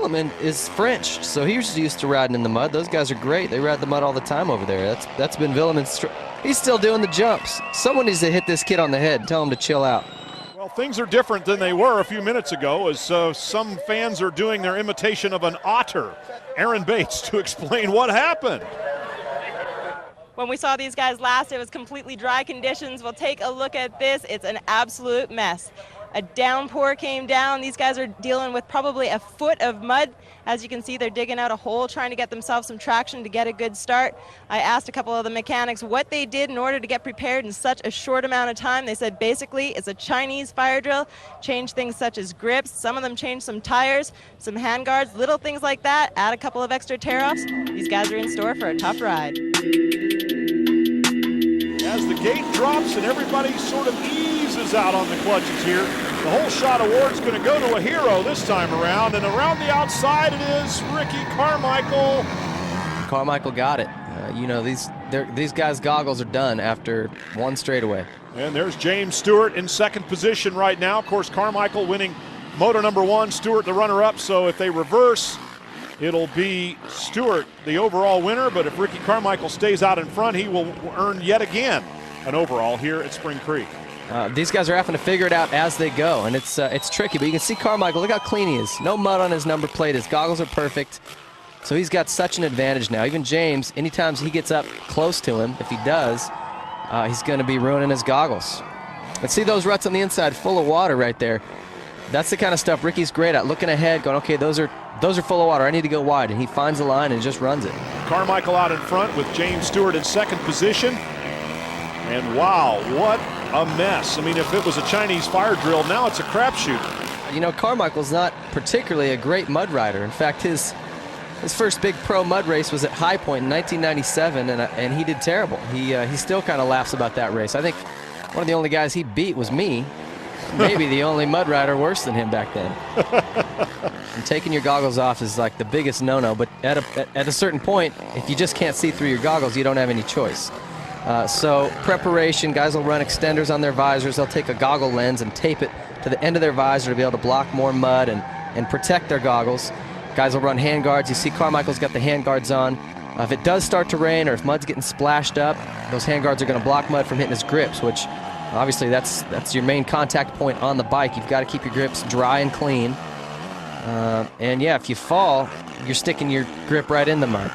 Velleman is French, so he's used to riding in the mud. Those guys are great. They ride the mud all the time over there. That's been Velleman's. He's still doing the jumps. Someone needs to hit this kid on the head and tell him to chill out. Well, things are different than they were a few minutes ago, as some fans are doing their imitation of an otter. Aaron Bates to explain what happened. When we saw these guys last, it was completely dry conditions. We'll take a look at this. It's an absolute mess. A downpour came down. These guys are dealing with probably a foot of mud. As you can see, they're digging out a hole, trying to get themselves some traction to get a good start. I asked a couple of the mechanics what they did in order to get prepared in such a short amount of time. They said basically it's a Chinese fire drill. Change things such as grips. Some of them changed some tires, some hand guards, little things like that. Add a couple of extra tear-offs. These guys are in store for a tough ride. As the gate drops and everybody sort of eases out on the clutches here, the whole shot award's going to go to a hero this time around, and around the outside it is Ricky Carmichael. Carmichael got it. You know, these guys' goggles are done after one straightaway. And there's James Stewart in second position right now. Of course, Carmichael winning moto number 1, Stewart the runner-up, so if they reverse, it'll be Stewart the overall winner, but if Ricky Carmichael stays out in front, he will earn yet again an overall here at Spring Creek. These guys are having to figure it out as they go, and it's tricky, but you can see Carmichael, look how clean he is. No mud on his number plate, his goggles are perfect, so he's got such an advantage now. Even James, anytime he gets up close to him, if he does, he's going to be ruining his goggles. But see those ruts on the inside full of water right there? That's the kind of stuff Ricky's great at, looking ahead, going, okay, those are full of water, I need to go wide, and he finds the line and just runs it. Carmichael out in front with James Stewart in second position. And wow, what a mess. I mean, if it was a Chinese fire drill, now it's a crapshoot. You know, Carmichael's not particularly a great mud rider. In fact, his first big pro mud race was at High Point in 1997, and he did terrible. He still kind of laughs about that race. I think one of the only guys he beat was me. Maybe the only mud rider worse than him back then. And taking your goggles off is like the biggest no-no, but at a certain point, if you just can't see through your goggles, you don't have any choice. So preparation, guys will run extenders on their visors. They'll take a goggle lens and tape it to the end of their visor to be able to block more mud and protect their goggles. Guys will run hand guards. You see Carmichael's got the hand guards on. If it does start to rain or if mud's getting splashed up, those hand guards are going to block mud from hitting his grips, which obviously that's your main contact point on the bike. You've got to keep your grips dry and clean. And yeah, if you fall, you're sticking your grip right in the mud.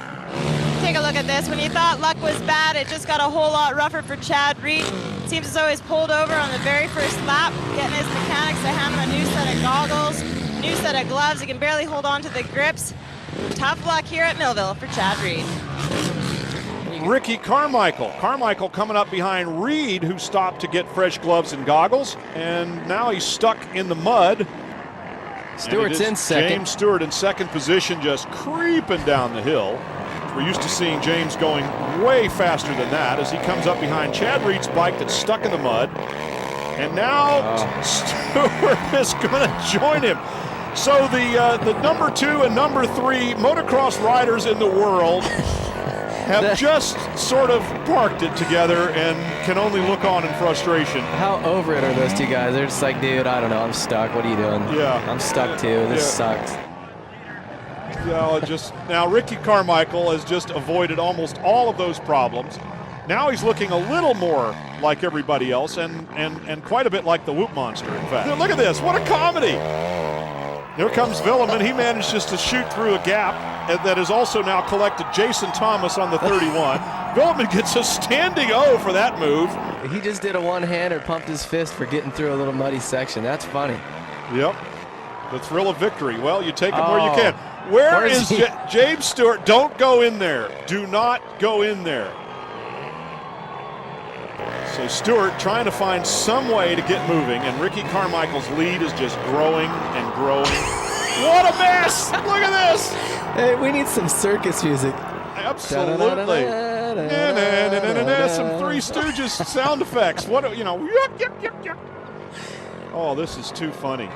Take a look at this. When you thought luck was bad, it just got a whole lot rougher for Chad Reed. Seems as though he's pulled over on the very first lap, getting his mechanics to hand him a new set of goggles, new set of gloves. He can barely hold on to the grips. Tough luck here at Millville for Chad Reed. Ricky Carmichael. Carmichael coming up behind Reed, who stopped to get fresh gloves and goggles, and now he's stuck in the mud. Stewart's in second. James Stewart in second position, just creeping down the hill. We're used to seeing James going way faster than that as he comes up behind Chad Reed's bike that's stuck in the mud. And now Stewart is going to join him. So the number 2 and number 3 motocross riders in the world have just sort of parked it together and can only look on in frustration. How over it are those two guys? They're just like, dude, I don't know, I'm stuck. What are you doing? Yeah. I'm stuck too. This sucks. Yeah, now Ricky Carmichael has just avoided almost all of those problems. Now he's looking a little more like everybody else and quite a bit like the Whoop Monster, in fact. Look at this, what a comedy. Here comes Velleman. He managed just to shoot through a gap that has also now collected Jason Thomas on the 31. Velleman gets a standing O for that move. He just did a one-hander, pumped his fist for getting through a little muddy section. That's funny. Yep, the thrill of victory. Well, you take him where you can. Where is James Stewart? Don't go in there. Do not go in there. So Stewart trying to find some way to get moving, and Ricky Carmichael's lead is just growing and growing. What a mess! Look at this! Hey, we need some circus music. Absolutely. Some Three Stooges sound effects. What, you know, yuck, yuck, yuck, yuck. Oh, this is too funny.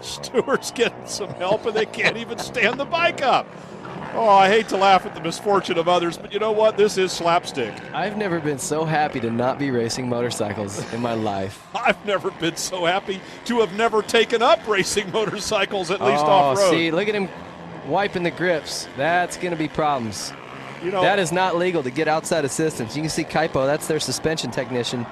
Stewart's getting some help, and they can't even stand the bike up. Oh, I hate to laugh at the misfortune of others, but you know what? This is slapstick. I've never been so happy to not be racing motorcycles in my life. I've never been so happy to have never taken up racing motorcycles, at least off-road. See, look at him wiping the grips. That's going to be problems. You know, that is not legal to get outside assistance. You can see Kaipo, that's their suspension technician.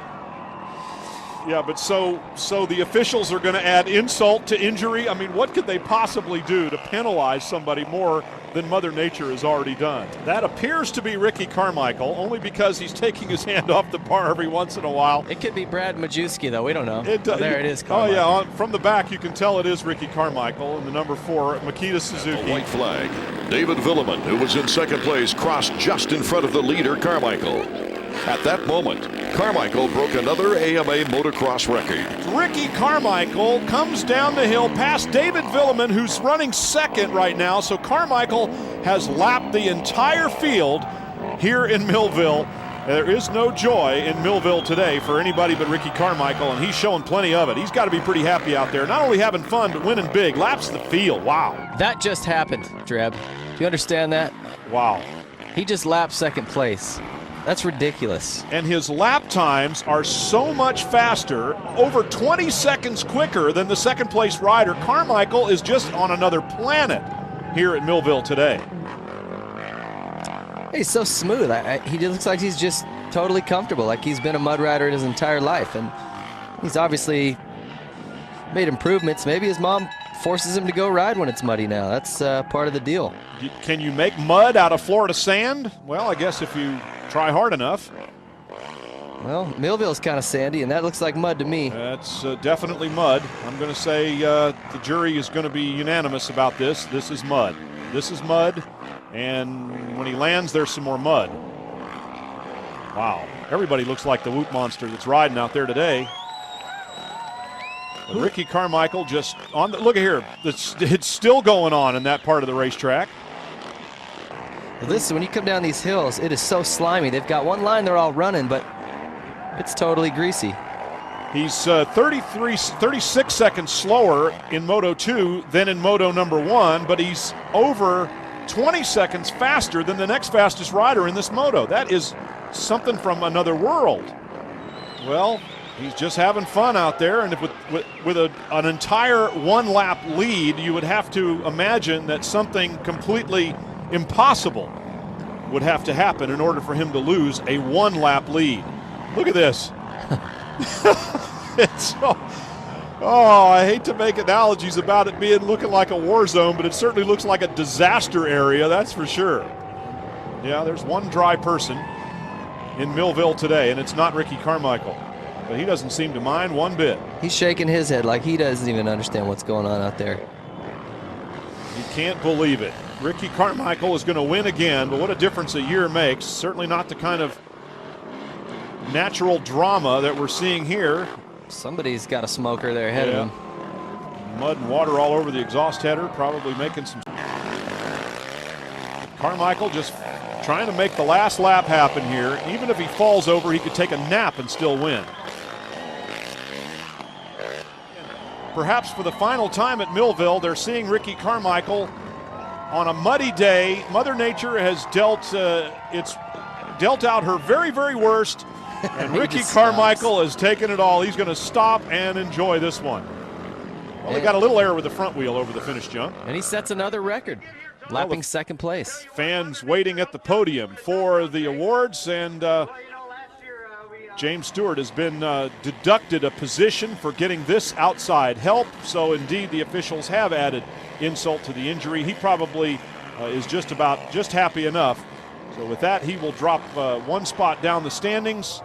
Yeah, but so the officials are going to add insult to injury? I mean, what could they possibly do to penalize somebody more than Mother Nature has already done? That appears to be Ricky Carmichael, only because he's taking his hand off the bar every once in a while. It could be Brad Majewski, though. We don't know. There it is, Carmichael. Carmichael. Oh, yeah, from the back you can tell it is Ricky Carmichael, and the number 4, Makita Suzuki. A white flag. David Villeman, who was in second place, crossed just in front of the leader, Carmichael. At that moment, Carmichael broke another AMA motocross record. Ricky Carmichael comes down the hill past David Villeman, who's running second right now. So Carmichael has lapped the entire field here in Millville. There is no joy in Millville today for anybody but Ricky Carmichael, and he's showing plenty of it. He's got to be pretty happy out there. Not only having fun, but winning big. Laps the field. Wow. That just happened, Dreb. Do you understand that? Wow. He just lapped second place. That's ridiculous. And his lap times are so much faster, over 20 seconds quicker than the second place rider. Carmichael is just on another planet here at Millville today. He's so smooth. He looks like he's just totally comfortable, like he's been a mud rider his entire life. And he's obviously made improvements. Maybe his mom forces him to go ride when it's muddy now. That's part of the deal. Can you make mud out of Florida sand? Well, I guess if you try hard enough. Well, Millville's kind of sandy, and that looks like mud to me. That's definitely mud. I'm going to say the jury is going to be unanimous about this. This is mud. This is mud, and when he lands, there's some more mud. Wow. Everybody looks like the Whoop Monster that's riding out there today. But Ricky Carmichael just on the, look at here. It's still going on in that part of the racetrack. Listen, when you come down these hills, it is so slimy. They've got one line they're all running, but it's totally greasy. He's 36 seconds slower in Moto 2 than in Moto number 1, but he's over 20 seconds faster than the next fastest rider in this moto. That is something from another world. Well, he's just having fun out there, and with an entire one-lap lead, you would have to imagine that something completely impossible would have to happen in order for him to lose a one-lap lead. Look at this. I hate to make analogies about it looking like a war zone, but it certainly looks like a disaster area, that's for sure. Yeah, there's one dry person in Millville today, and it's not Ricky Carmichael. But he doesn't seem to mind one bit. He's shaking his head like he doesn't even understand what's going on out there. You can't believe it. Ricky Carmichael is going to win again, but what a difference a year makes. Certainly not the kind of natural drama that we're seeing here. Somebody's got a smoker there ahead of him. Mud and water all over the exhaust header, probably making some. Carmichael just trying to make the last lap happen here. Even if he falls over, he could take a nap and still win. Perhaps for the final time at Millville, they're seeing Ricky Carmichael on a muddy day. Mother Nature has dealt out her very, very worst, and Ricky Carmichael has taken it all. He's going to stop and enjoy this one. Well, they got a little error with the front wheel over the finish jump. And he sets another record, lapping second place. Fans waiting at the podium for the awards, and James Stewart has been deducted a position for getting this outside help. So indeed, the officials have added insult to the injury. He probably is just happy enough. So with that, he will drop one spot down the standings.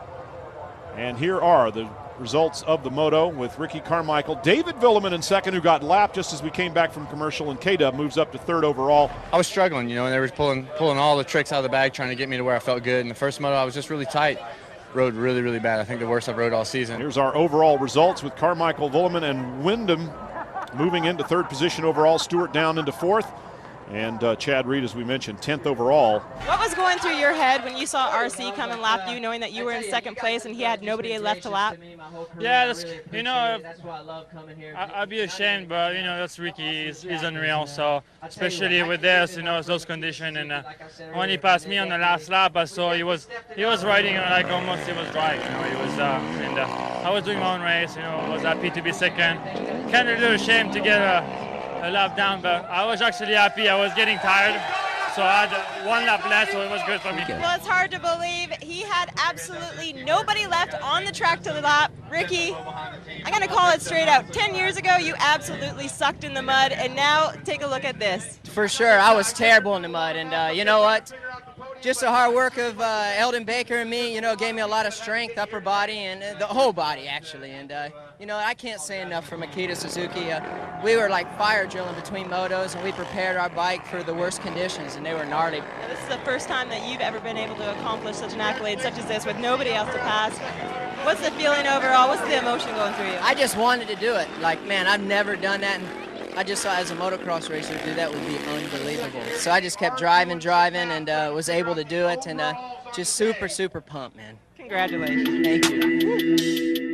And here are the results of the moto with Ricky Carmichael. David Villeman in second, who got lapped just as we came back from commercial, and K-Dub moves up to third overall. I was struggling, and they were pulling all the tricks out of the bag, trying to get me to where I felt good. In the first moto, I was just really tight. Rode really, really bad. I think the worst I've rode all season. Here's our overall results with Carmichael, Villeman, and Windham moving into third position overall. Stewart down into fourth. And Chad Reed, as we mentioned, 10th overall. What was going through your head when you saw RC come and lap you, knowing that you were in second place and he had nobody left to lap? Yeah, that's, you know, I'd be ashamed, but you know, that's Ricky. He's unreal. So especially with this, you know, those conditions, and when he passed me on the last lap, I saw he was riding like almost he was dry. You know, he was, and I was doing my own race. You know, I was happy to be second. Kind of a little ashamed to get a lap down, but I was actually happy. I was getting tired, so I had one lap left, so it was good for me. Well, it's hard to believe he had absolutely nobody left on the track to lap. Ricky, I'm going to call it straight out. 10 years ago, you absolutely sucked in the mud, and now take a look at this. For sure, I was terrible in the mud, and you know what? Just the hard work of Eldon Baker and me, you know, gave me a lot of strength, upper body, and the whole body, actually. And, you know, I can't say enough for Makita Suzuki. We were like fire drilling between motos, and we prepared our bike for the worst conditions, and they were gnarly. Now, this is the first time that you've ever been able to accomplish such an accolade such as this with nobody else to pass. What's the feeling overall? What's the emotion going through you? I just wanted to do it. Like, man, I've never done that. And I just saw as a motocross racer do that would be unbelievable. So I just kept driving, and was able to do it, and just super, super pumped, man. Congratulations. Thank you.